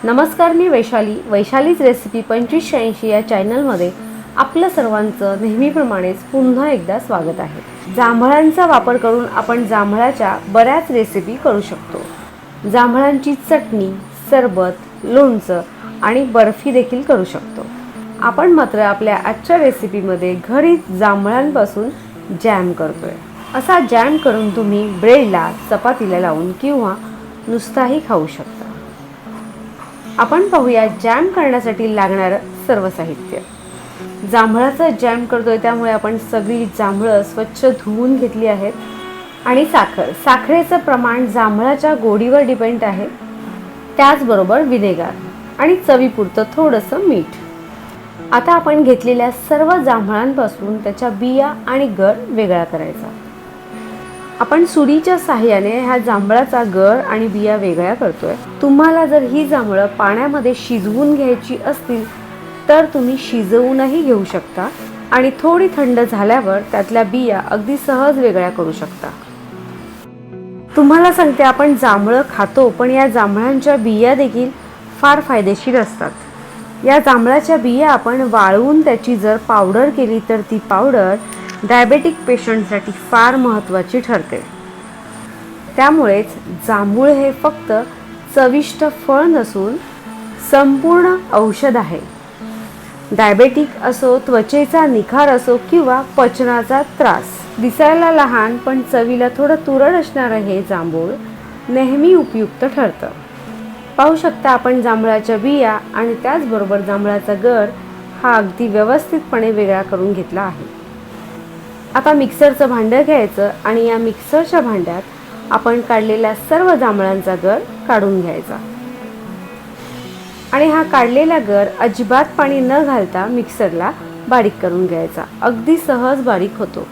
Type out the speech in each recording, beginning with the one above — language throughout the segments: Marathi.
नमस्कार, मी वैशालीच रेसिपी 2586 या चॅनलमध्ये आपलं सर्वांचं नेहमीप्रमाणेच पुन्हा एकदा स्वागत आहे। जांभळांचा वापर करून आपण जांभळाच्या बऱ्याच रेसिपी करू शकतो। जांभळांची चटणी, सरबत, लोणचं आणि बर्फी देखील करू शकतो। आपण मात्र आपल्या आजच्या रेसिपीमध्ये घरी जांभळांपासून जॅम करतोय। असा जॅम करून तुम्ही ब्रेडला, चपातीला लावून किंवा नुसताही खाऊ शकता। आपण पाहूया जॅम करण्यासाठी लागणारं सर्व साहित्य। जांभळाचा जॅम करतोय त्यामुळे आपण सगळी जांभळं स्वच्छ धुवून घेतली आहेत आणि साखरेचं प्रमाण जांभळाच्या गोडीवर डिपेंड आहे। त्याचबरोबर विनेगर आणि चवीपुरतं थोडंसं मीठ। आता आपण घेतलेल्या सर्व जांभळांपासून त्याच्या बिया आणि गर वेगळा करायचा। आपण सुरीच्या साहाय्याने ह्या जांभळाचा गर आणि बिया वेगळ्या करतोय। तुम्हाला जर ही जांभळं पाण्यामध्ये शिजवून घ्यायची असतील तर तुम्ही शिजवूनही घेऊ शकता आणि थोडी थंड झाल्यावर त्यातल्या बिया अगदी सहज वेगळ्या करू शकता। तुम्हाला सांगते, आपण जांभळं खातो पण या जांभळांच्या बिया देखील फार फायदेशीर असतात। या जांभळाच्या बिया आपण वाळवून त्याची जर पावडर केली तर ती पावडर डायबेटिक पेशंटसाठी फार महत्त्वाची ठरते। त्यामुळेच जांभूळ हे फक्त चविष्ट फळ नसून संपूर्ण औषध आहे। डायबेटिक असो, त्वचेचा निखार असो किंवा पचनाचा त्रास, दिसायला लहान पण चवीला थोडं तुरट असणारं हे जांभूळ नेहमी उपयुक्त ठरतं। पाहू शकता, आपण जांभळाच्या बिया आणि त्याचबरोबर जांभळाचा गर हा अगदी व्यवस्थितपणे वेगळा करून घेतला आहे। आता मिक्सरचं भांडं घ्यायचं आणि या मिक्सरच्या भांड्यात आपण काढलेल्या सर्व जांभळांचा गर काढून घ्यायचा आणि हा काढलेला गर अजिबात पाणी न घालता मिक्सरला बारीक करून घ्यायचा। अगदी सहज बारीक होतो।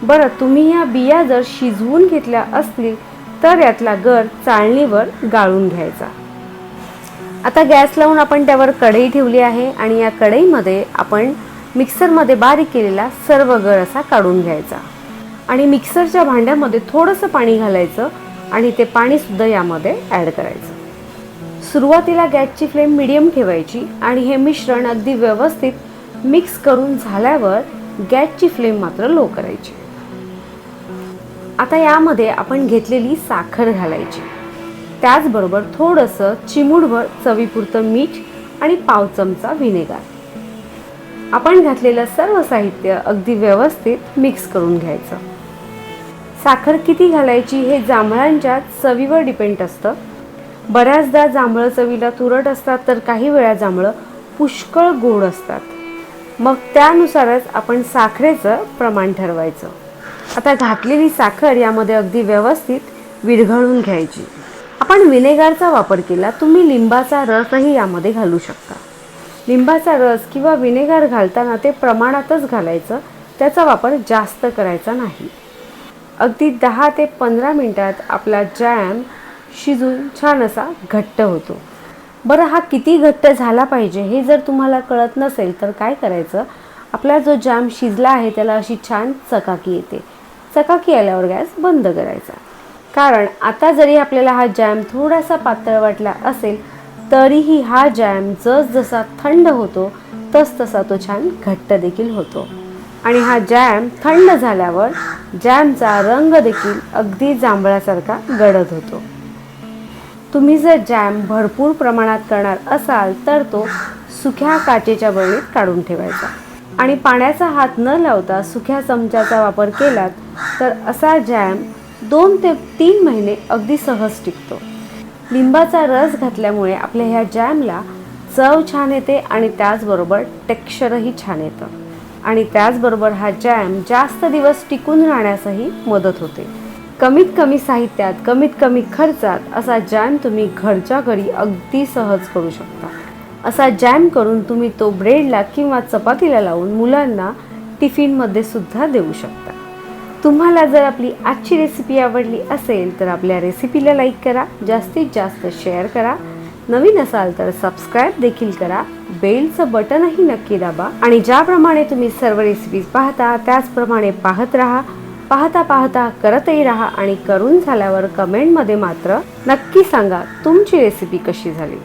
बरं, तुम्ही या बिया जर शिजवून घेतल्या असतील तर यातला गर चाळणीवर गाळून घ्यायचा। आता गॅस लावून आपण त्यावर कढई ठेवली आहे आणि या कढईमध्ये आपण मिक्सरमध्ये बारीक केलेला सर्व गर असा काढून घ्यायचा आणि मिक्सरच्या भांड्यामध्ये थोडंसं पाणी घालायचं आणि ते पाणी सुद्धा यामध्ये ॲड करायचं। सुरुवातीला गॅसची फ्लेम मीडियम ठेवायची आणि हे मिश्रण अगदी व्यवस्थित मिक्स करून झाल्यावर गॅसची फ्लेम मात्र लो करायची। आता यामध्ये आपण घेतलेली साखर घालायची, त्याचबरोबर थोडंसं चिमूटभर चवीपुरतं मीठ आणि पाव चमचा विनेगर। आपण घातलेलं सर्व साहित्य अगदी व्यवस्थित मिक्स करून घ्यायचं। साखर किती घालायची हे जांभळांच्या चवीवर डिपेंड असतं। बऱ्याचदा जांभळं चवीला तुरट असतात तर काही वेळा जांभळं पुष्कळ गोड असतात। मग त्यानुसारच आपण साखरेचं प्रमाण ठरवायचं। आता घातलेली साखर यामध्ये अगदी व्यवस्थित विरघळून घ्यायची। आपण विनेगरचा वापर केला, तुम्ही लिंबाचा रसही यामध्ये घालू शकता। लिंबाचा रस किंवा विनेगर घालताना ते प्रमाणातच घालायचं, त्याचा वापर जास्त करायचा नाही। अगदी 10 ते 15 मिनिटात आपला जॅम शिजून छान असा घट्ट होतो। बरं, हा किती घट्ट झाला पाहिजे हे जर तुम्हाला कळत नसेल तर काय करायचं, आपला जो जॅम शिजला आहे त्याला अशी छान चकाकी येते। चकाकी आल्यावर गॅस बंद करायचा। कारण आता जरी आपल्याला हा जॅम थोडासा पातळ वाटला असेल तरीही हा जॅम जसजसा थंड होतो तसतसा तो छान घट्ट देखील होतो आणि हा जॅम थंड झाल्यावर जॅमचा रंग देखील अगदी जांभळासारखा गडद होतो। तुम्ही जर जॅम भरपूर प्रमाणात करणार असाल तर तो सुक्या काचेच्या बरणीत काढून ठेवायचा आणि पाण्याचा हात न लावता सुक्या चमच्याचा वापर केलात तर असा जॅम 2 ते 3 महिने अगदी सहज टिकतो। लिंबाचा रस घातल्यामुळे आपल्या ह्या जॅमला चव छान येते आणि त्याचबरोबर टेक्स्चरही छान येतं आणि त्याचबरोबर हा जॅम जास्त दिवस टिकून राहण्यासही मदत होते। कमीत कमी साहित्यात, कमीत कमी खर्चात असा जॅम तुम्ही घरच्या घरी अगदी सहज करू शकता। असा जॅम करून तुम्ही तो ब्रेडला किंवा चपातीला लावून मुलांना टिफिनमध्ये सुद्धा देऊ शकता। तुम्हाला जर आपली आजची रेसिपी आवडली असेल तर आपल्या रेसिपीला लाईक करा, जास्तीत जास्त शेअर करा, नवीन असाल तर सबस्क्राईब देखील करा, बेलचं बटनही नक्की दाबा आणि ज्याप्रमाणे तुम्ही सर्व रेसिपीज पाहता त्याचप्रमाणे पाहत राहा। पाहता पाहता करतही राहा आणि करून झाल्यावर कमेंटमध्ये मात्र नक्की सांगा तुमची रेसिपी कशी झाली।